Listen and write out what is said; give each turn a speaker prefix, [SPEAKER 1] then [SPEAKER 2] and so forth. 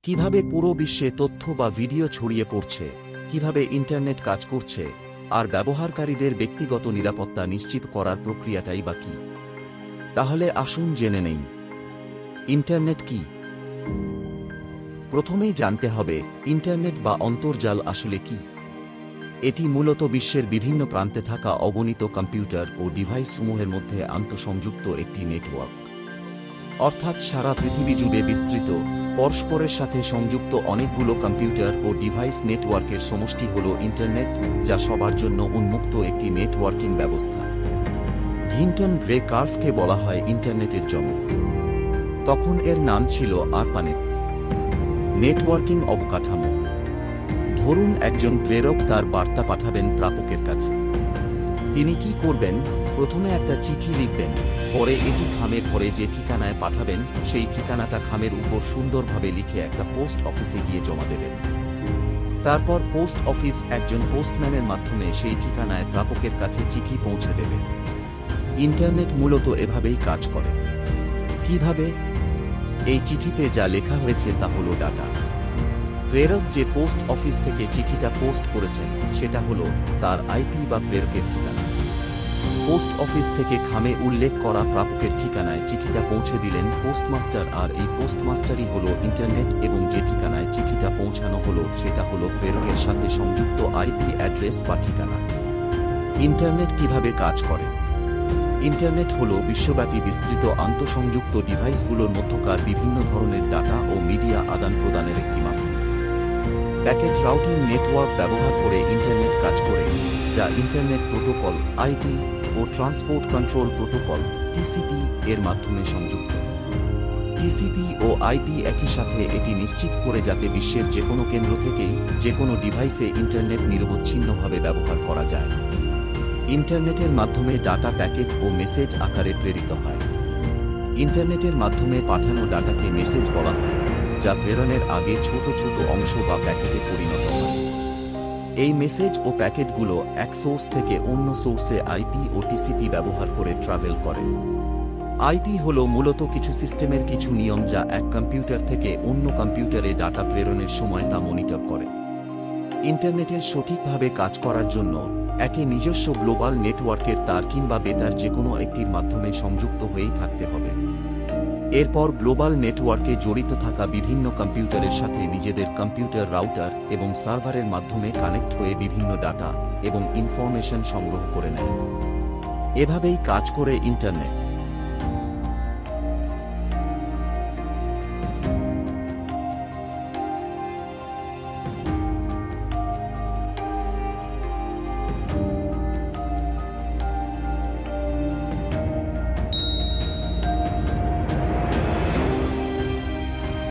[SPEAKER 1] কিভাবে পুরো বিশ্বে তথ্য বা ভিডিও ছড়িয়ে পড়ছে, কিভাবে ইন্টারনেট কাজ করছে, আর ব্যবহারকারীদের ব্যক্তিগত নিরাপত্তা নিশ্চিত করার প্রক্রিয়াটাই বা কী। তাহলে আসুন জেনে নেই ইন্টারনেট কি। প্রথমেই জানতে হবে ইন্টারনেট বা অন্তর্জাল আসলে কি। এটি মূলত বিশ্বের বিভিন্ন প্রান্তে থাকা অগণিত কম্পিউটার ও ডিভাইসসমূহের মধ্যে আন্তঃসংযুক্ত একটি নেটওয়ার্ক। অর্থাৎ সারা পৃথিবী জুড়ে বিস্তৃত, পরস্পরের সাথে সংযুক্ত অনেকগুলো কম্পিউটার ও ডিভাইস নেটওয়ার্কের সমষ্টি হল ইন্টারনেট, যা সবার জন্য উন্মুক্ত একটি নেটওয়ার্কিং ব্যবস্থা। ভিন্টন গ্রে কার্ভকে বলা হয় ইন্টারনেটের জনক। তখন এর নাম ছিল আরপানেট। নেটওয়ার্কিং অবকাঠামো। ধরুন একজন প্রেরক তার বার্তা পাঠাবেন প্রাপকের কাছে। তিনি কি করবেন? প্রথমে একটা চিঠি লিখবেন, পরে এটি খামে ভরে যে ঠিকানায় পাঠাবেন সেই ঠিকানাটা খামের উপর সুন্দরভাবে লিখে একটা পোস্ট অফিসে গিয়ে জমা দেবেন। তারপর পোস্ট অফিস একজন পোস্টম্যানের মাধ্যমে সেই ঠিকানায় প্রাপকের কাছে চিঠি পৌঁছে দেবে। ইন্টারনেট মূলত এভাবেই কাজ করে। কিভাবে? এই চিঠিতে যা লেখা হয়েছে তা হলো ডাটা। প্রেরক যে পোস্ট অফিস থেকে চিঠিটা পোস্ট করেছেন সেটা হলো তার আইপি বা প্রেরকের ঠিকানা। পোস্ট অফিস থেকে খামে উল্লেখ করা প্রাপকের ঠিকানায় চিঠিটা পৌঁছে দিলেন পোস্টমাস্টার, আর এই পোস্টমাস্টারই হলো ইন্টারনেট, এবং যে ঠিকানায় চিঠিটা পৌঁছানো হলো সেটা হলো প্রেরকের সাথে সংযুক্ত আইপি অ্যাড্রেস বা ঠিকানা। ইন্টারনেট কিভাবে কাজ করে? ইন্টারনেট হল বিশ্বব্যাপী বিস্তৃত আন্তঃসংযুক্ত ডিভাইসগুলোর মধ্যকার বিভিন্ন ধরনের ডাটা ও মিডিয়া আদান প্রদানের একটি মাধ্যম। প্যাকেট রাউটিং নেটওয়ার্ক ব্যবহার করে ইন্টারনেট কাজ করে, যা ইন্টারনেট প্রোটোকল আইপি ও ট্রান্সপোর্ট কন্ট্রোল প্রোটোকল টিসিপি এর মাধ্যমে সংযুক্ত। টিসিপি ও আইপি একই সাথে এটি নিশ্চিত করে যাতে বিশ্বের যে কোনো কেন্দ্র থেকেই যে কোনো ডিভাইসে ইন্টারনেট নিরবচ্ছিন্নভাবে ব্যবহার করা যায়। ইন্টারনেটের মাধ্যমে ডাটা প্যাকেট ও মেসেজ আকারে প্রেরিত হয়। ইন্টারনেটের মাধ্যমে পাঠানো ডাটাকে মেসেজ বলা হয়, যা প্রেরণের আগে ছোট ছোট অংশ বা প্যাকেটে পরিণত হয়। এই মেসেজ ও প্যাকেটগুলো এক সোর্স থেকে অন্য সোর্সে আইপি ও টিসিপি ব্যবহার করে ট্রাভেল করে। আইপি হল মূলত কিছু সিস্টেমের কিছু নিয়ম যা এক কম্পিউটার থেকে অন্য কম্পিউটারে ডাটা প্রেরণের সময় তা মনিটর করে। ইন্টারনেটের সঠিকভাবে কাজ করার জন্য একে নিজস্ব গ্লোবাল নেটওয়ার্কের তার কিংবা বেতার যে কোনো একটির মাধ্যমে সংযুক্ত হয়েই থাকতে হবে। এরপর গ্লোবাল নেটওয়ার্কে জড়িত থাকা বিভিন্ন কম্পিউটারের সাথে নিজেদের কম্পিউটার রাউটার এবং সার্ভারের মাধ্যমে কানেক্ট হয়ে বিভিন্ন ডাটা এবং ইনফরমেশন সংগ্রহ করে নেয়। এভাবেই কাজ করে ইন্টারনেট।